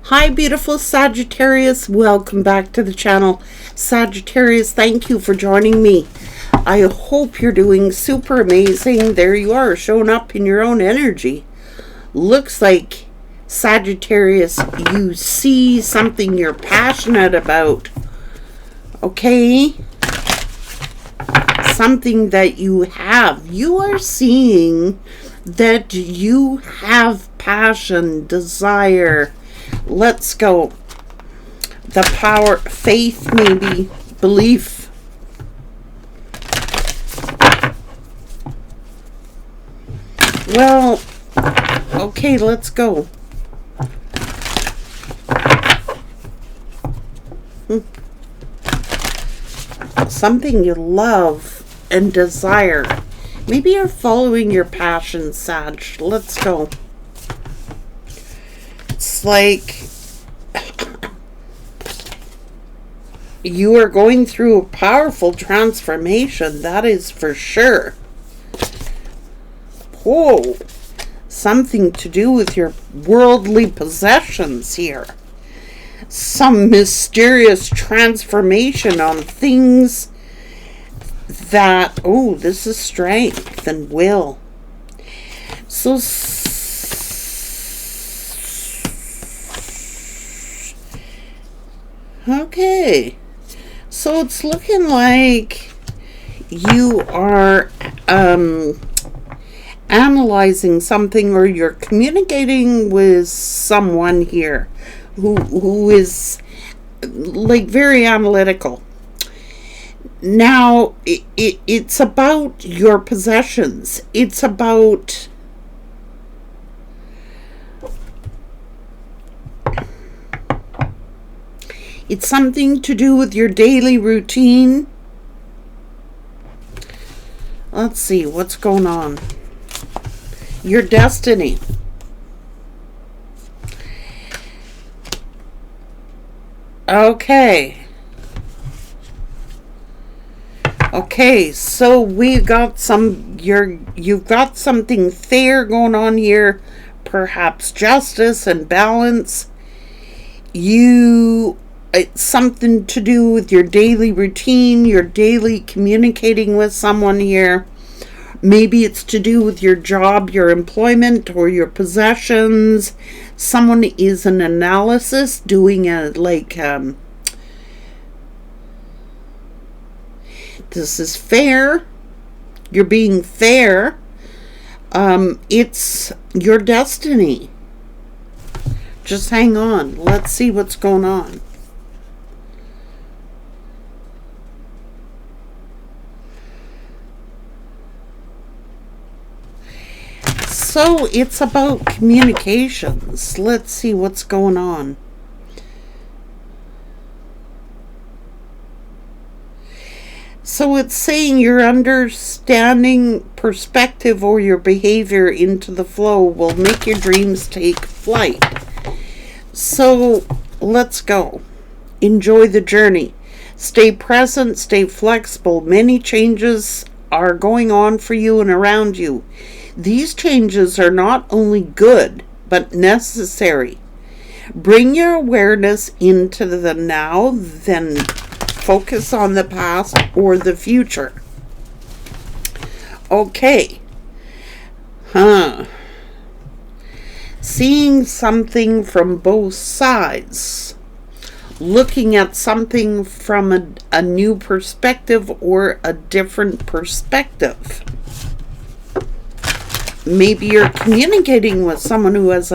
Hi, beautiful Sagittarius. Welcome back to the channel. Sagittarius, thank you for joining me. I hope you're doing super amazing. There you are, showing up in your own energy. Looks like, Sagittarius, you see something you're passionate about. Okay? Something that you have. You are seeing that you have passion, desire. Let's go. The power, faith, maybe, belief. Well, okay, let's go. Something you love and desire. Maybe you're following your passion, Sag. Let's go. It's like you are going through a powerful transformation, that is for sure. Whoa. Something to do with your worldly possessions here. Some mysterious transformation on things that, oh, this is strength and will. So okay, so it's looking like you are analyzing something, or you're communicating with someone here who is like very analytical. Now it's about your possessions. It's about it's something to do with your daily routine. Let's see what's going on. Your destiny. Okay, so we got you've got something fair going on here, perhaps justice and balance. It's something to do with your daily routine, your daily communicating with someone here. Maybe it's to do with your job, your employment, or your possessions. Someone is an analysis, doing a, this is fair. You're being fair. It's your destiny. Just hang on. Let's see what's going on. So it's about communications. Let's see what's going on. So it's saying your understanding, perspective, or your behavior into the flow will make your dreams take flight. So let's go. Enjoy the journey. Stay present, stay flexible. Many changes are going on for you and around you. These changes are not only good, but necessary. Bring your awareness into the now, then focus on the past or the future. Okay. Seeing something from both sides. Looking at something from a new perspective or a different perspective. Maybe you're communicating with someone who has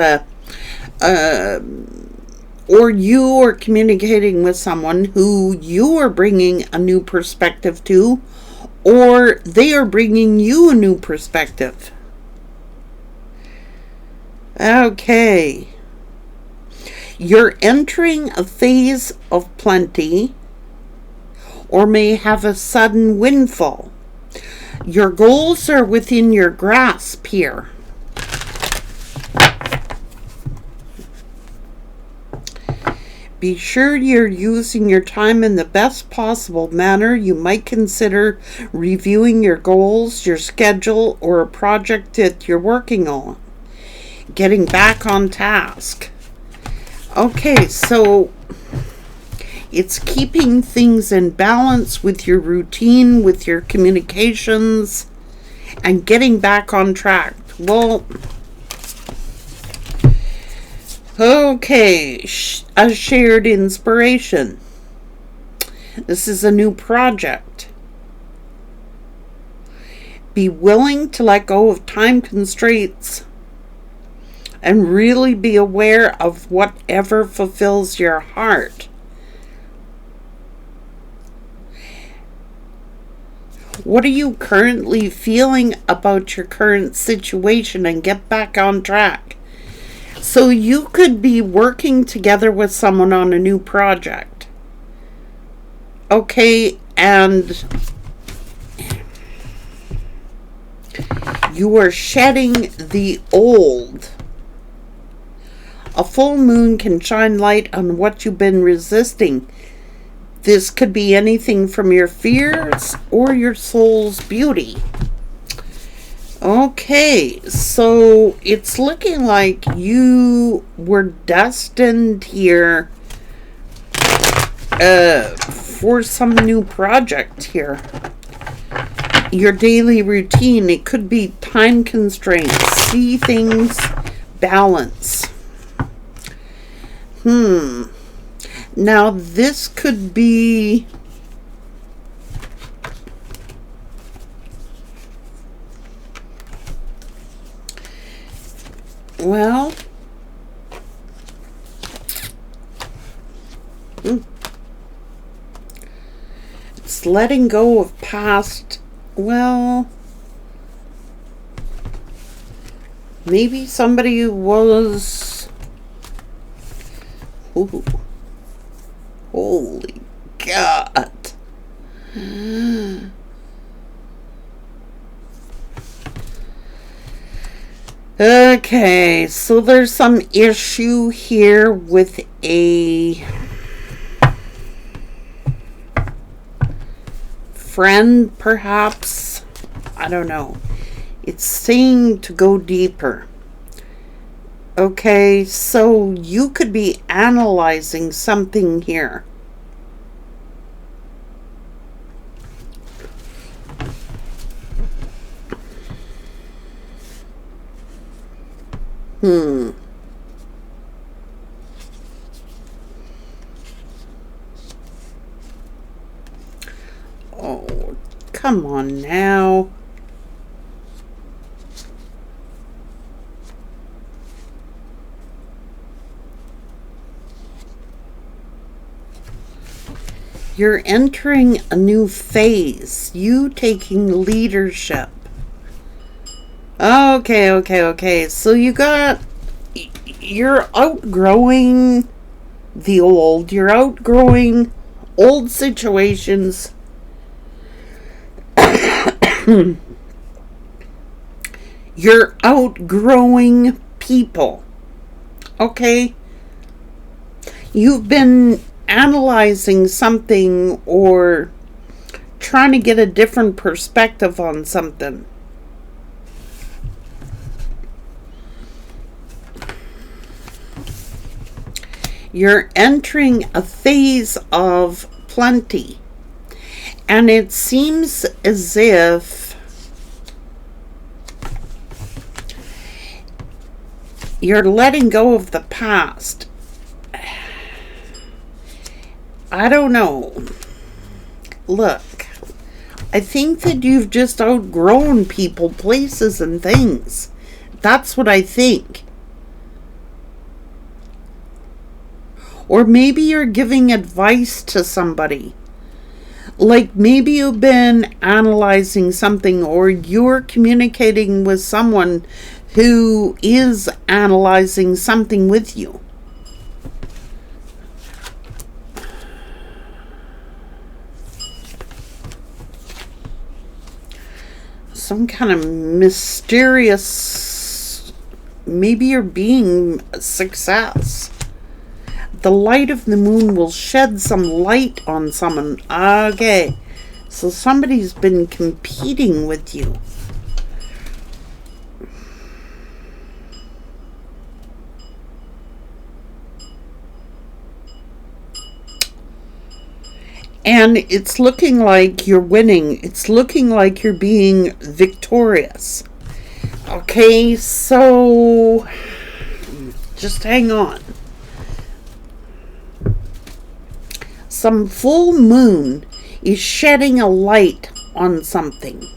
or you are communicating with someone who you are bringing a new perspective to, or they are bringing you a new perspective. Okay. You're entering a phase of plenty, or may have a sudden windfall. Your goals are within your grasp here. Be sure you're using your time in the best possible manner. You might consider reviewing your goals, your schedule, or a project that you're working on. Getting back on task. Okay, so it's keeping things in balance with your routine, with your communications, and getting back on track. Well, okay, a shared inspiration. This is a new project. Be willing to let go of time constraints and really be aware of whatever fulfills your heart. What are you currently feeling about your current situation, and get back on track? So you could be working together with someone on a new project. Okay, and you are shedding the old. A full moon can shine light on what you've been resisting. This could be anything from your fears or your soul's beauty. Okay, so it's looking like you were destined here for some new project here. Your daily routine, it could be time constraints, see things, balance. Now this could be well, it's letting go of past, well, maybe somebody was, ooh, holy God. Okay, so there's some issue here with a friend, perhaps. I don't know. It's saying to go deeper. Okay, so you could be analyzing something here. Oh, come on now. You're entering a new phase. You taking leadership. Okay. So you're outgrowing the old. You're outgrowing old situations. You're outgrowing people. Okay? You've been analyzing something or trying to get a different perspective on something. You're entering a phase of plenty. And it seems as if you're letting go of the past. I don't know. Look, I think that you've just outgrown people, places, and things. That's what I think. Or maybe you're giving advice to somebody. Like maybe you've been analyzing something, or you're communicating with someone who is analyzing something with you. Some kind of mysterious, maybe you're being a success. The light of the moon will shed some light on someone. Okay, so somebody's been competing with you. And it's looking like you're winning. It's looking like you're being victorious. Okay, so just hang on. Some full moon is shedding a light on something.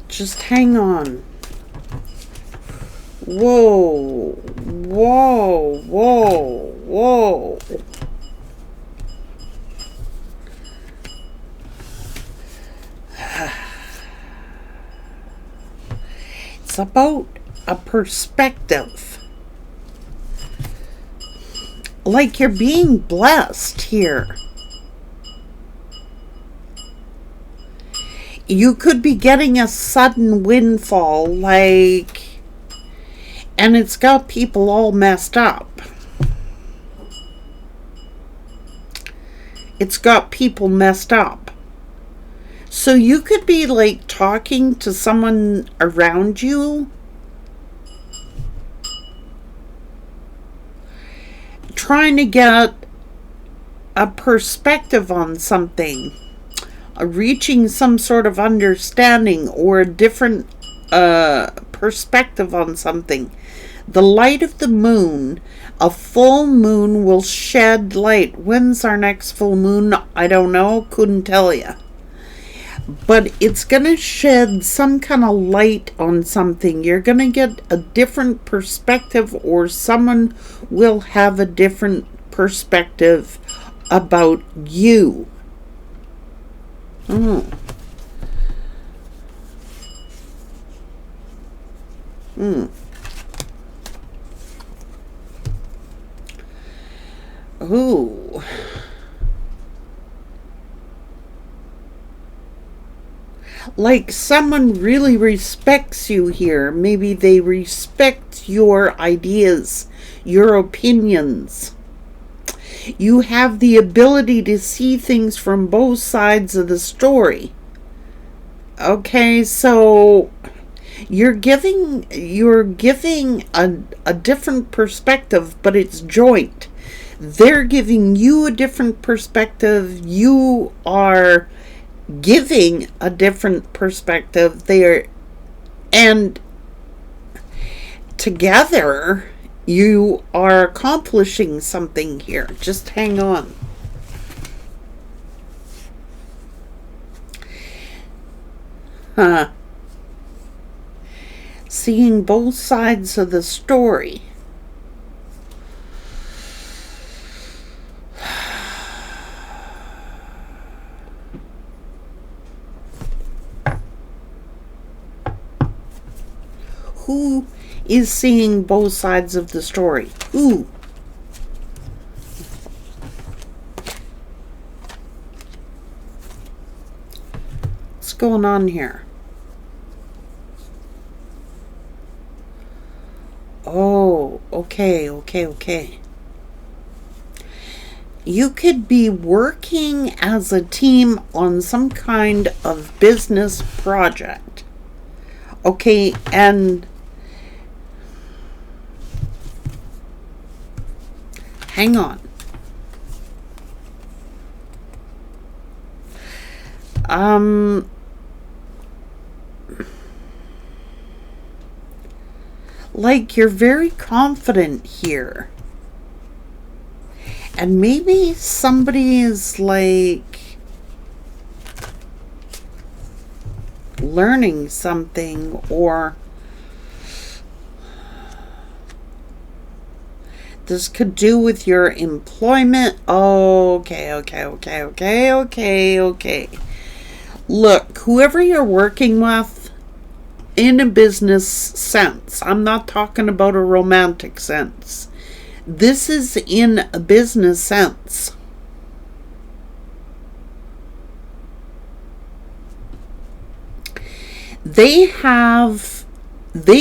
Just hang on. Whoa, whoa, whoa, whoa. It's about a perspective. Like you're being blessed here. You could be getting a sudden windfall, like, and it's got people all messed up. It's got people messed up. So you could be like talking to someone around you, trying to get a perspective on something, reaching some sort of understanding or a different perspective on something. The light of the moon, a full moon will shed light. When's our next full moon? I don't know, couldn't tell you. But it's going to shed some kind of light on something. You're going to get a different perspective, or someone will have a different perspective about you. Oh. Ooh. Like someone really respects you here. Maybe they respect your ideas, your opinions. You have the ability to see things from both sides of the story. Okay, so you're giving a different perspective, but it's joint. They're giving you a different perspective. You are giving a different perspective there, and together you are accomplishing something here. Just hang on. Seeing both sides of the story. Who is seeing both sides of the story? Who? What's going on here? Oh, okay. You could be working as a team on some kind of business project. Okay, and hang on. Like you're very confident here. And maybe somebody is like learning something, or this could do with your employment. Okay. Look, whoever you're working with, in a business sense, I'm not talking about a romantic sense. This is in a business sense. They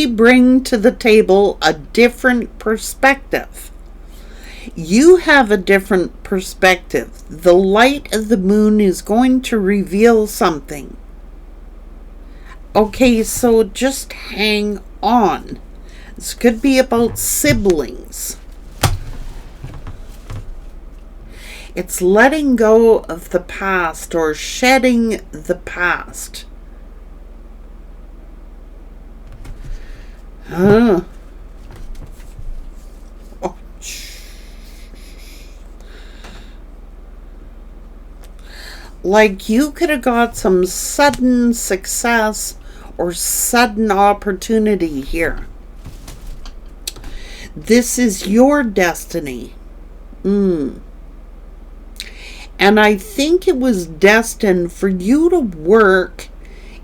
bring to the table a different perspective. You have a different perspective. The light of the moon is going to reveal something. Okay, so just hang on. This could be about siblings. It's letting go of the past or shedding the past. Oh. Like you could have got some sudden success or sudden opportunity here. This is your destiny. And I think it was destined for you to work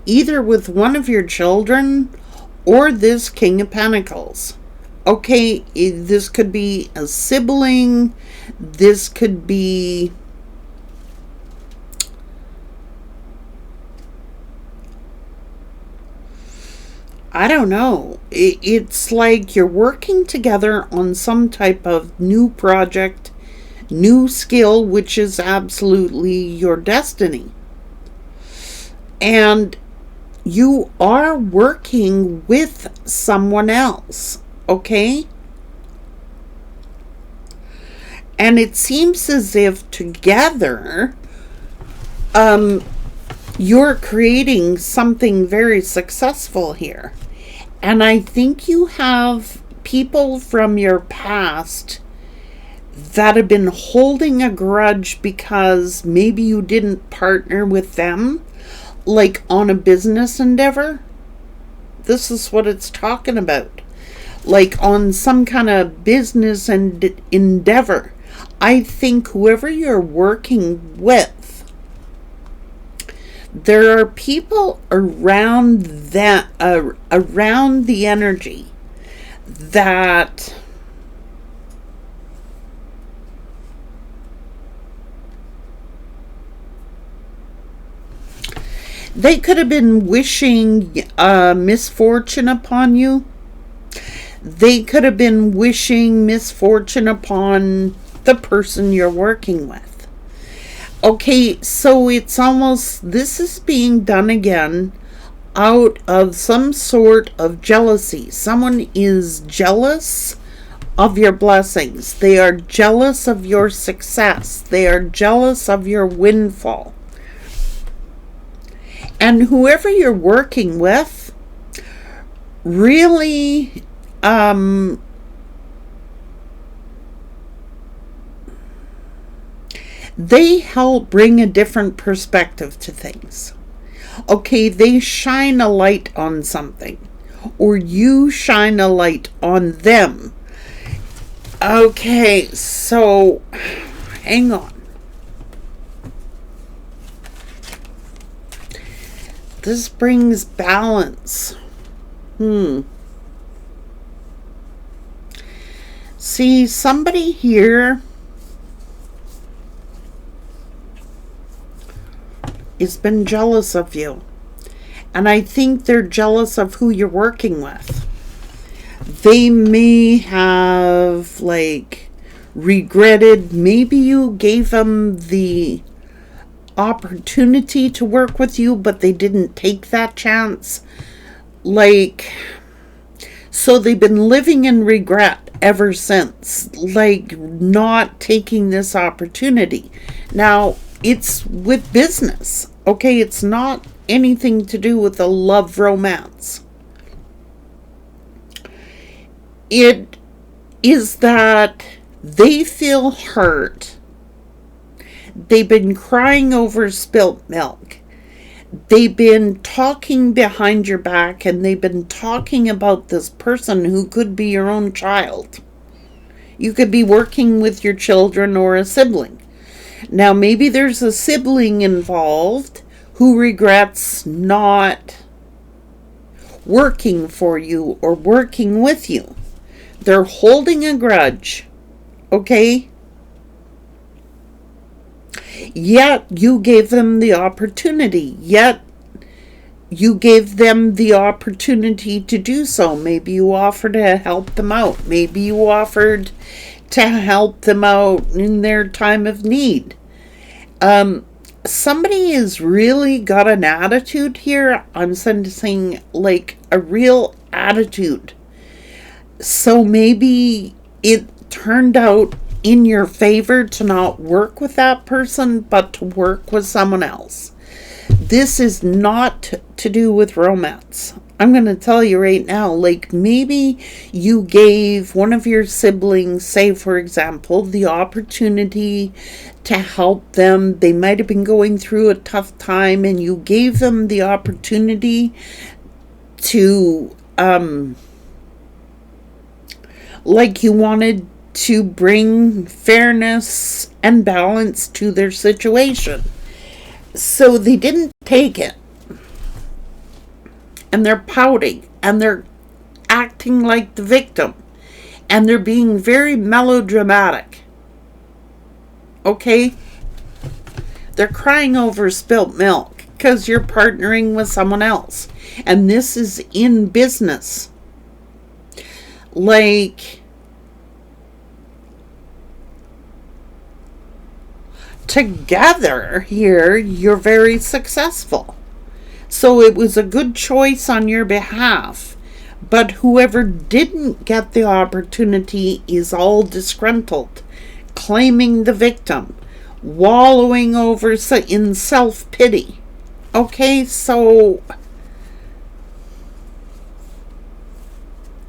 either with one of your children or this King of Pentacles. Okay, this could be a sibling. This could be... I don't know. It's like you're working together on some type of new project, new skill, which is absolutely your destiny. And you are working with someone else, okay? And it seems as if together, you're creating something very successful here. And I think you have people from your past that have been holding a grudge because maybe you didn't partner with them, like on a business endeavor. This is what it's talking about. Like on some kind of business and endeavor. I think whoever you're working with, there are people around that, around the energy that they could have been wishing misfortune upon you. They could have been wishing misfortune upon the person you're working with. Okay, so it's almost, this is being done again out of some sort of jealousy. Someone is jealous of your blessings. They are jealous of your success. They are jealous of your windfall. And whoever you're working with really they help bring a different perspective to things. Okay, they shine a light on something, or you shine a light on them. Okay, so hang on. This brings balance. See, somebody here has been jealous of you. And I think they're jealous of who you're working with. They may have, like, regretted, maybe you gave them the opportunity to work with you, but they didn't take that chance. Like, so they've been living in regret ever since, like, not taking this opportunity. Now, it's with business, okay? It's not anything to do with a love romance. It is that they feel hurt. They've been crying over spilt milk. They've been talking behind your back, and they've been talking about this person who could be your own child. You could be working with your children or a sibling. Now, maybe there's a sibling involved who regrets not working for you or working with you. They're holding a grudge, okay? Yet you gave them the opportunity. Yet you gave them the opportunity to do so. Maybe you offered to help them out. Maybe you offered to help them out in their time of need. Somebody has really got an attitude here. I'm sensing like a real attitude. So maybe it turned out in your favor to not work with that person, but to work with someone else. This is not to do with romance. I'm going to tell you right now, like maybe you gave one of your siblings, say for example, the opportunity to help them. They might have been going through a tough time and you gave them the opportunity to, like you wanted to bring fairness and balance to their situation. So they didn't take it. And they're pouting and they're acting like the victim. And they're being very melodramatic. Okay? They're crying over spilt milk because you're partnering with someone else. And this is in business. Like, together here, you're very successful. So it was a good choice on your behalf. But whoever didn't get the opportunity is all disgruntled, claiming the victim, wallowing over in self-pity. Okay, so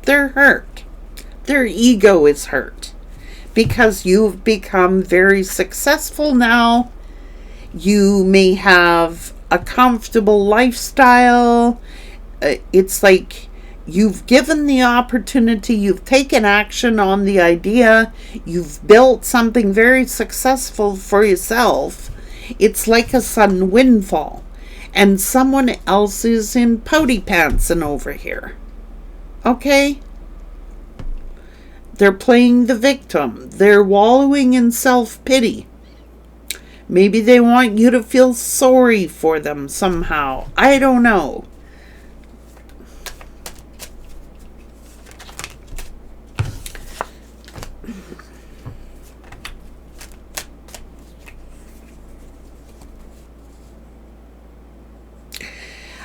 they're hurt. Their ego is hurt because you've become very successful now. You may have a comfortable lifestyle. It's like you've given the opportunity, you've taken action on the idea, you've built something very successful for yourself. It's like a sudden windfall. And someone else is in pouty pantsing over here. Okay? They're playing the victim. They're wallowing in self-pity. Maybe they want you to feel sorry for them somehow. I don't know.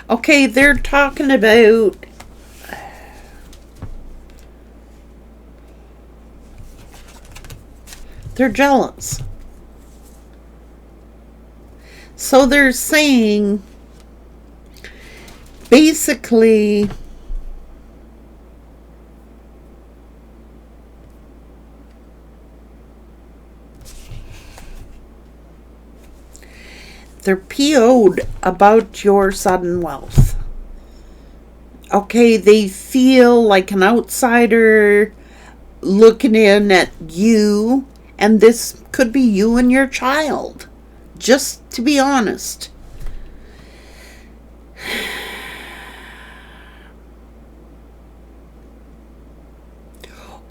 Okay, they're talking about they're jealous. So they're saying basically they're PO'd about your sudden wealth. Okay, they feel like an outsider looking in at you, and this could be you and your child. Just to be honest.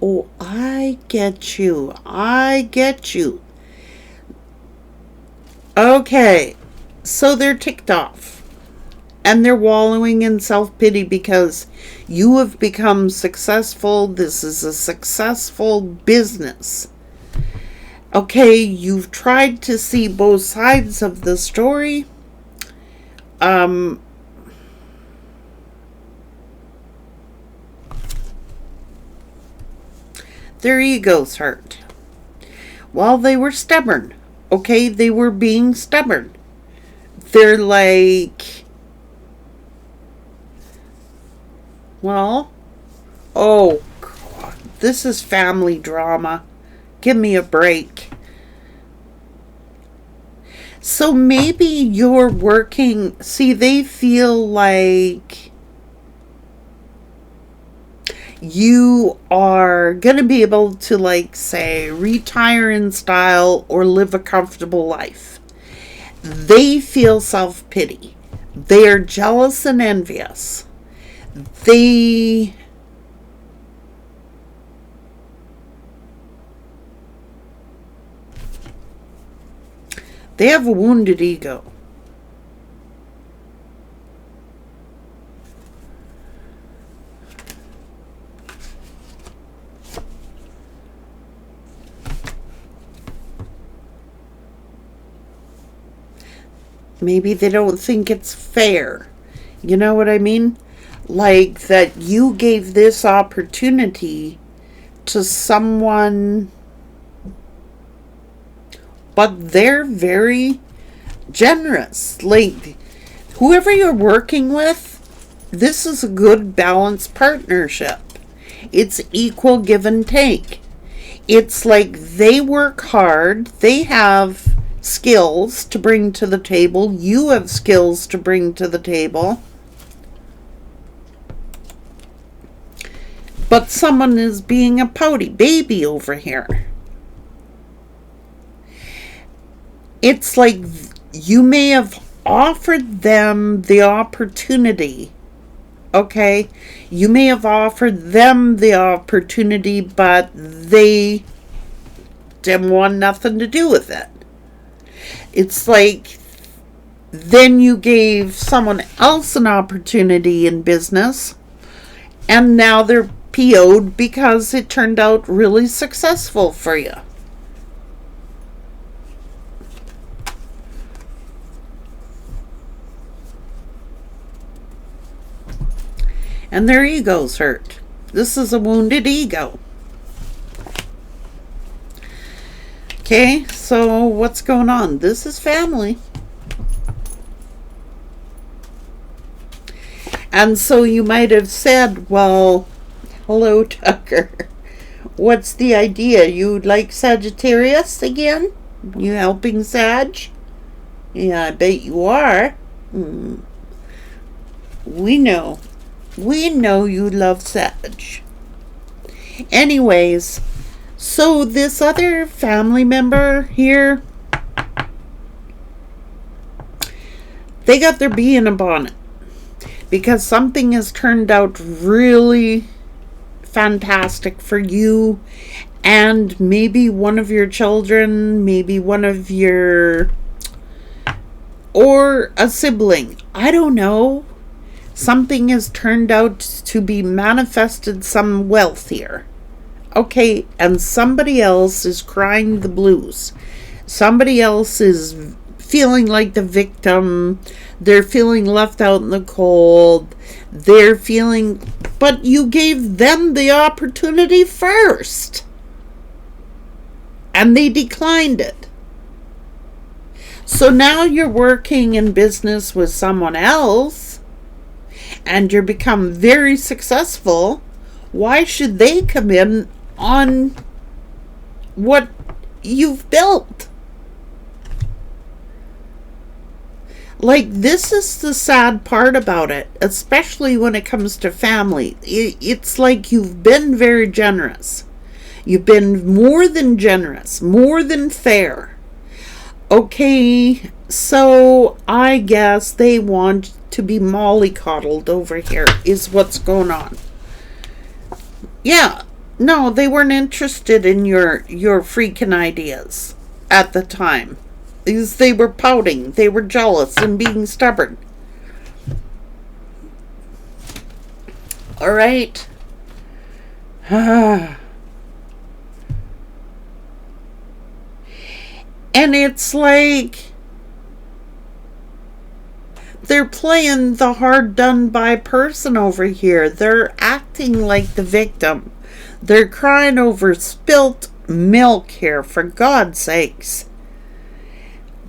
Oh, I get you. I get you. Okay, so they're ticked off. And they're wallowing in self-pity because you have become successful. This is a successful business. Okay, you've tried to see both sides of the story. Their egos hurt. Well, they were stubborn. Okay, they were being stubborn. They're like, well, oh, God, this is family drama. Give me a break. So maybe you're working, see, they feel like you are going to be able to, like, say, retire in style or live a comfortable life. They feel self-pity. They are jealous and envious. They have a wounded ego. Maybe they don't think it's fair. You know what I mean? Like that you gave this opportunity to someone, but they're very generous. Like, whoever you're working with, this is a good balanced partnership. It's equal give and take. It's like they work hard, they have skills to bring to the table, you have skills to bring to the table. But someone is being a pouty baby over here. It's like you may have offered them the opportunity. Okay? You may have offered them the opportunity, but they didn't want nothing to do with it. It's like then you gave someone else an opportunity in business, and now they're PO'd because it turned out really successful for you. And their ego's hurt. This is a wounded ego. Okay, so what's going on? This is family. And so you might have said, well, hello, Tucker. What's the idea? You like Sagittarius again? You helping Sag? Yeah, I bet you are. We know. We know you love Sag. Anyways, so this other family member here, they got their bee in a bonnet because something has turned out really fantastic for you and maybe one of your children, maybe one of your, or a sibling. I don't know. Something has turned out to be manifested some wealth here. Okay, and somebody else is crying the blues. Somebody else is feeling like the victim. They're feeling left out in the cold. They're feeling, but you gave them the opportunity first. And they declined it. So now you're working in business with someone else and you're become very successful. Why should they come in on what you've built? Like, this is the sad part about it, especially when it comes to family. It's like you've been very generous. You've been more than generous, more than fair. Okay, so I guess they want to be mollycoddled over here is what's going on. Yeah, no, they weren't interested in your freaking ideas at the time. Because they were pouting, they were jealous and being stubborn. All right. And it's like they're playing the hard done by person over here. They're acting like the victim. They're crying over spilt milk here, for God's sakes.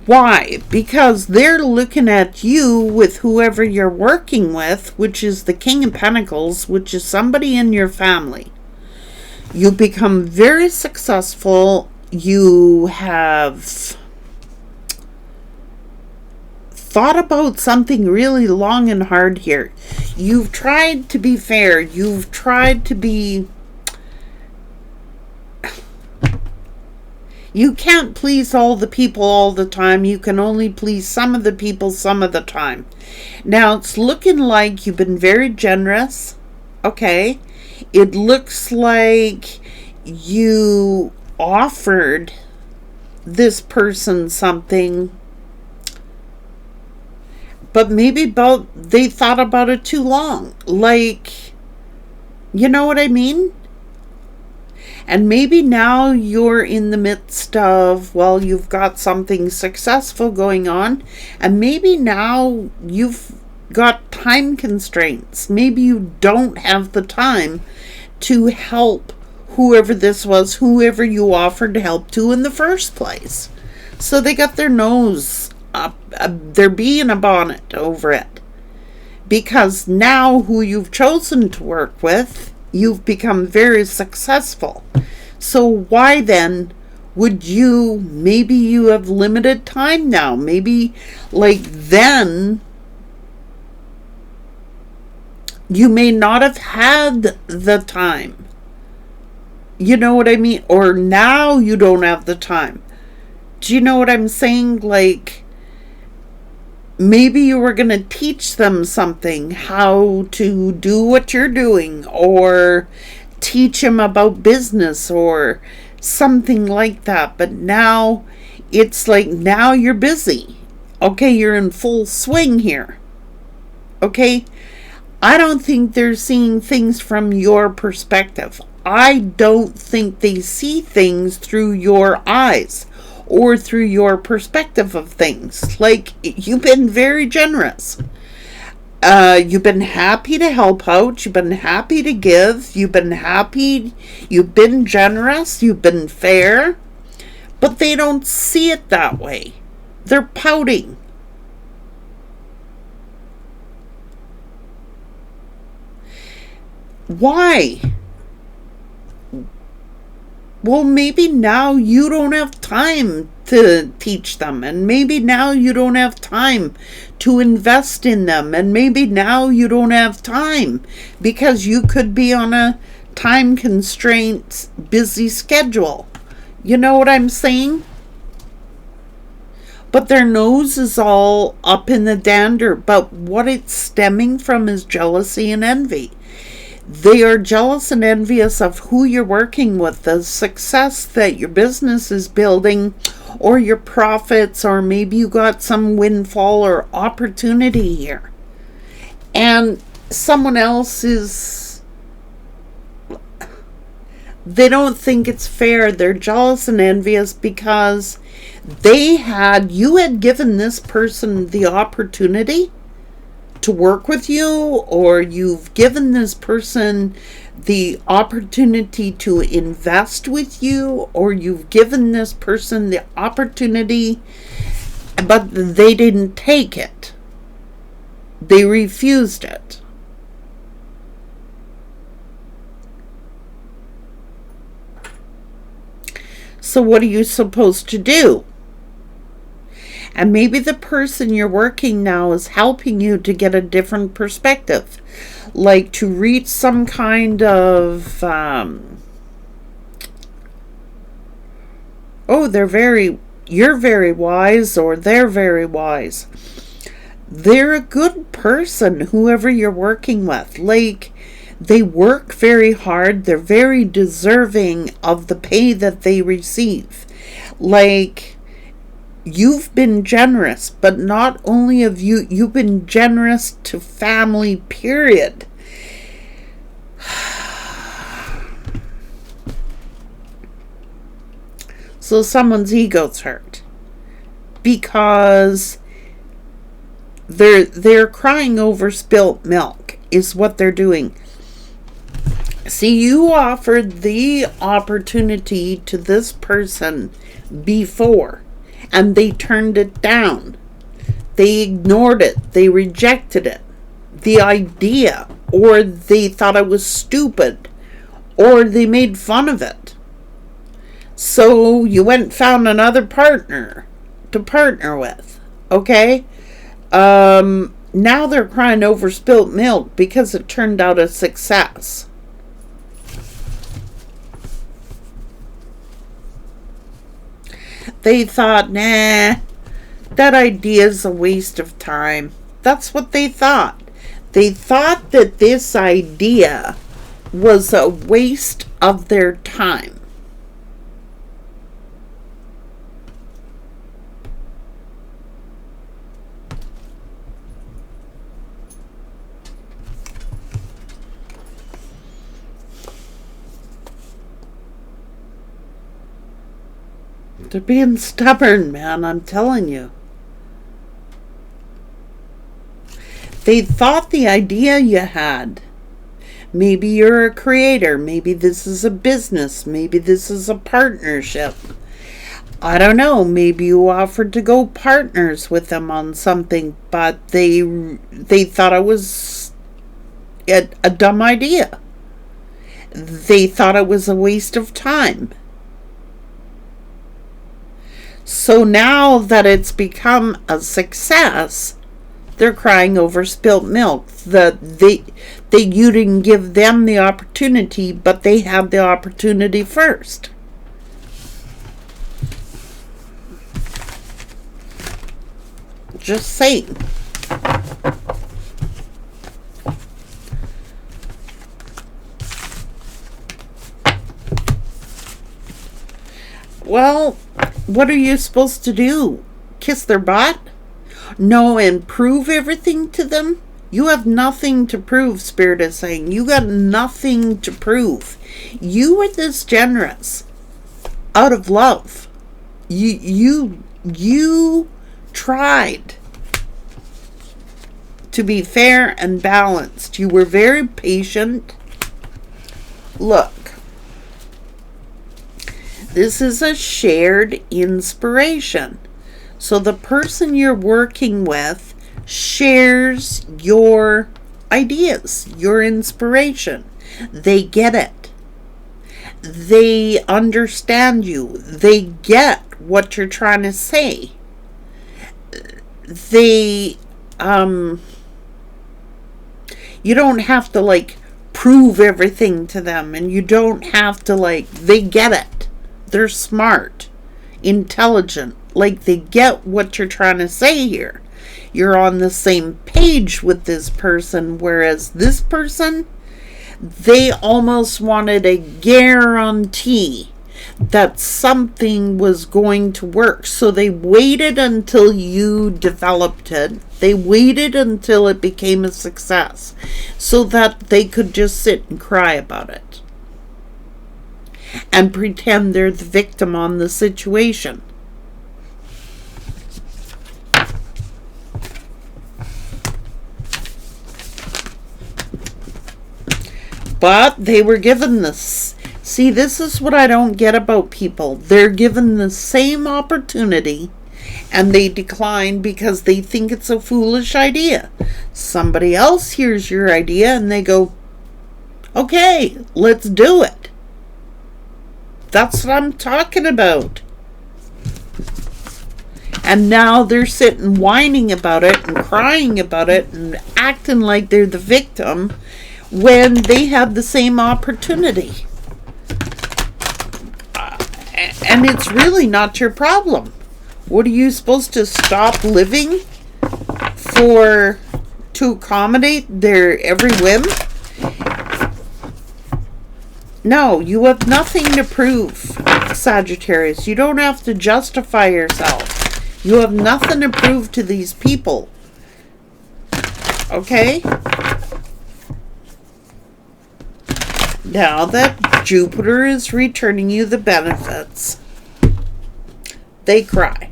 Why? Because they're looking at you with whoever you're working with, which is the King of Pentacles, which is somebody in your family. You become very successful. You have thought about something really long and hard here. You've tried to be fair. You've tried to be... You can't please all the people all the time. You can only please some of the people some of the time. Now, it's looking like you've been very generous. Okay. It looks like you offered this person something, but maybe they thought about it too long. Like, you know what I mean? And maybe now you're in the midst of, well, you've got something successful going on, and maybe now you've got time constraints. Maybe you don't have the time to help whoever this was, whoever you offered to help to in the first place. So they got their nose up, their bee in a bonnet over it. Because now who you've chosen to work with, you've become very successful. So why then would you, maybe you have limited time now. Maybe like then you may not have had the time. You know what I mean? Or now you don't have the time. Do you know what I'm saying? Like, maybe you were going to teach them something, how to do what you're doing, or teach them about business or something like that. But now it's like, now you're busy. Okay, you're in full swing here. Okay? I don't think they're seeing things from your perspective. I don't think they see things through your eyes or through your perspective of things. Like, you've been very generous. You've been happy to help out. You've been happy to give. You've been happy. You've been generous. You've been fair. But they don't see it that way. They're pouting. Why? Well, maybe now you don't have time to teach them, and maybe now you don't have time to invest in them, and maybe now you don't have time because you could be on a time constraint, busy schedule. You know what I'm saying? But their nose is all up in the dander, but what it's stemming from is jealousy and envy. They are jealous and envious of who you're working with, the success that your business is building, or your profits, or maybe you got some windfall or opportunity here. And someone else is, they don't think it's fair. They're jealous and envious because you had given this person the opportunity to work with you, or you've given this person the opportunity to invest with you, or you've given this person the opportunity, but they didn't take it. They refused it. So what are you supposed to do? And maybe the person you're working now is helping you to get a different perspective. Like to reach some kind of, you're very wise, or they're very wise. They're a good person, whoever you're working with. Like, they work very hard. They're very deserving of the pay that they receive. Like, you've been generous, but not only have you've been generous to family, period. So someone's ego's hurt because they're crying over spilt milk is what they're doing. See, you offered the opportunity to this person before, and they turned it down. They ignored it. They rejected it. The idea. Or they thought it was stupid. Or they made fun of it. So you went and found another partner to partner with. Okay? Now they're crying over spilt milk because it turned out a success. They thought, nah, that idea's a waste of time. That's what they thought. They thought that this idea was a waste of their time. They're being stubborn, man, I'm telling you. They thought the idea you had. Maybe you're a creator. Maybe this is a business. Maybe this is a partnership. I don't know. Maybe you offered to go partners with them on something, but they thought it was a dumb idea. They thought it was a waste of time. So now that it's become a success, they're crying over spilt milk. You didn't give them the opportunity, but they had the opportunity first. Just saying. Well, what are you supposed to do? Kiss their butt? No, and prove everything to them? You have nothing to prove, Spirit is saying. You got nothing to prove. You were this generous out of love. You tried to be fair and balanced. You were very patient. Look. This is a shared inspiration. So the person you're working with shares your ideas, your inspiration. They get it. They understand you. They get what you're trying to say. You don't have to prove everything to them, and you don't have to they get it. They're smart, intelligent, they get what you're trying to say here. You're on the same page with this person, whereas this person, they almost wanted a guarantee that something was going to work. So they waited until you developed it. They waited until it became a success so that they could just sit and cry about it and pretend they're the victim on the situation. But they were given this. See, this is what I don't get about people. They're given the same opportunity and they decline because they think it's a foolish idea. Somebody else hears your idea and they go, okay, let's do it. That's what I'm talking about. And now they're sitting whining about it and crying about it and acting like they're the victim when they had the same opportunity. And it's really not your problem. What are you supposed to stop living to accommodate their every whim? No, you have nothing to prove, Sagittarius. You don't have to justify yourself. You have nothing to prove to these people. Okay? Now that Jupiter is returning you the benefits, they cry.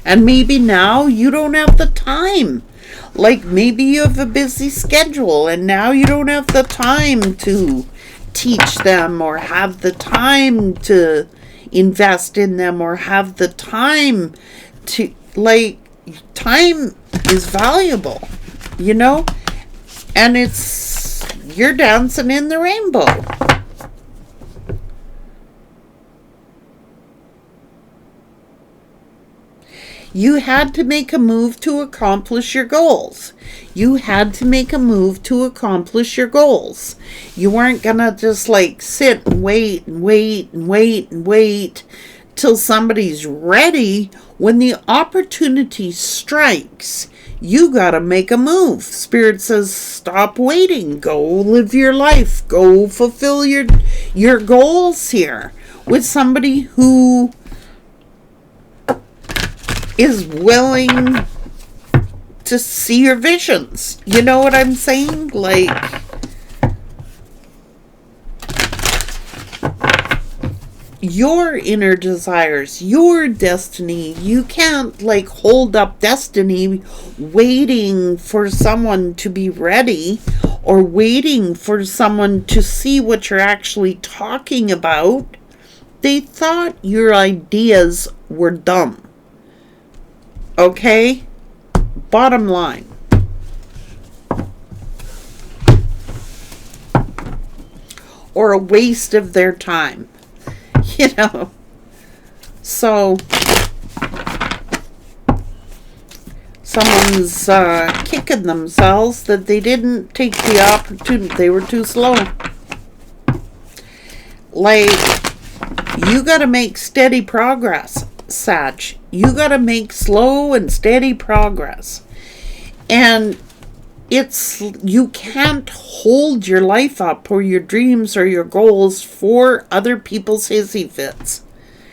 And maybe now you don't have the time. Maybe you have a busy schedule and now you don't have the time to teach them or have the time to invest in them or have the time to, time is valuable, and you're dancing in the rainbow. You had to make a move to accomplish your goals. You had to make a move to accomplish your goals. You weren't gonna just sit and wait and wait and wait and wait till somebody's ready. When the opportunity strikes, you gotta make a move. Spirit says, stop waiting. Go live your life. Go fulfill your goals here with somebody who is willing to see your visions. You know what I'm saying? your inner desires, your destiny. You can't like hold up destiny waiting for someone to be ready or waiting for someone to see what you're actually talking about. They thought your ideas were dumb. Okay? Bottom line. Or a waste of their time. You know, so someone's kicking themselves that they didn't take the opportunity. They were too slow. Like, you got to make steady progress, Sag. You got to make slow and steady progress. And you can't hold your life up or your dreams or your goals for other people's hissy fits.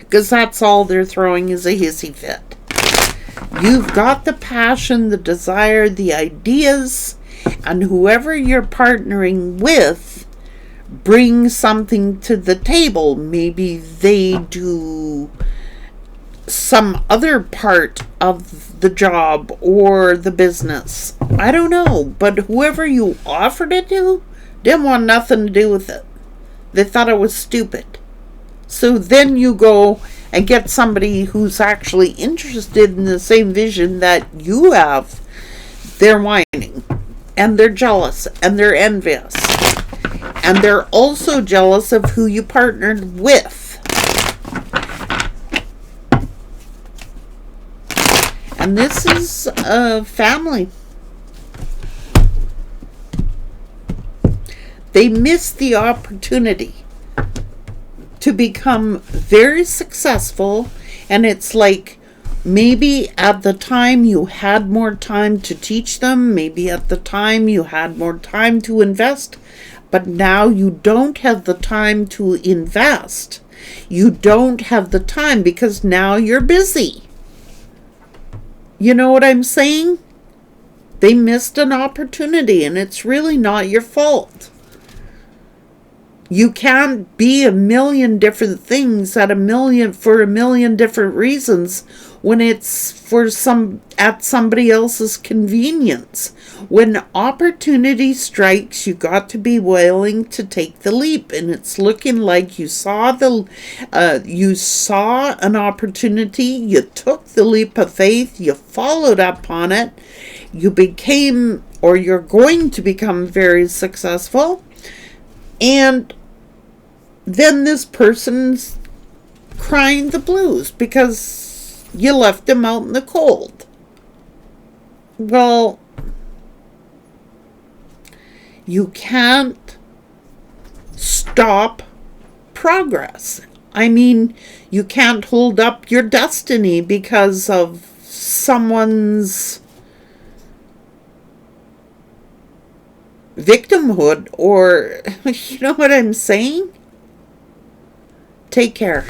Because that's all they're throwing is a hissy fit. You've got the passion, the desire, the ideas, and whoever you're partnering with brings something to the table. Maybe they do some other part of the job or the business. I don't know, but whoever you offered it to didn't want nothing to do with it. They thought it was stupid. So then you go and get somebody who's actually interested in the same vision that you have. They're whining, and they're jealous, and they're envious, and they're also jealous of who you partnered with. And this is a family. They missed the opportunity to become very successful. And it's like, maybe at the time you had more time to teach them. Maybe at the time you had more time to invest. But now you don't have the time to invest. You don't have the time because now you're busy. You know what I'm saying? They missed an opportunity, and it's really not your fault. You can't be a million different things for a million different reasons when it's at somebody else's convenience. When opportunity strikes, you got to be willing to take the leap, and it's looking like you saw an opportunity, you took the leap of faith, you followed up on it, you became, or you're going to become, very successful, and then this person's crying the blues because you left them out in the cold. Well, you can't stop progress. I mean, you can't hold up your destiny because of someone's victimhood, or you know what I'm saying? Take care.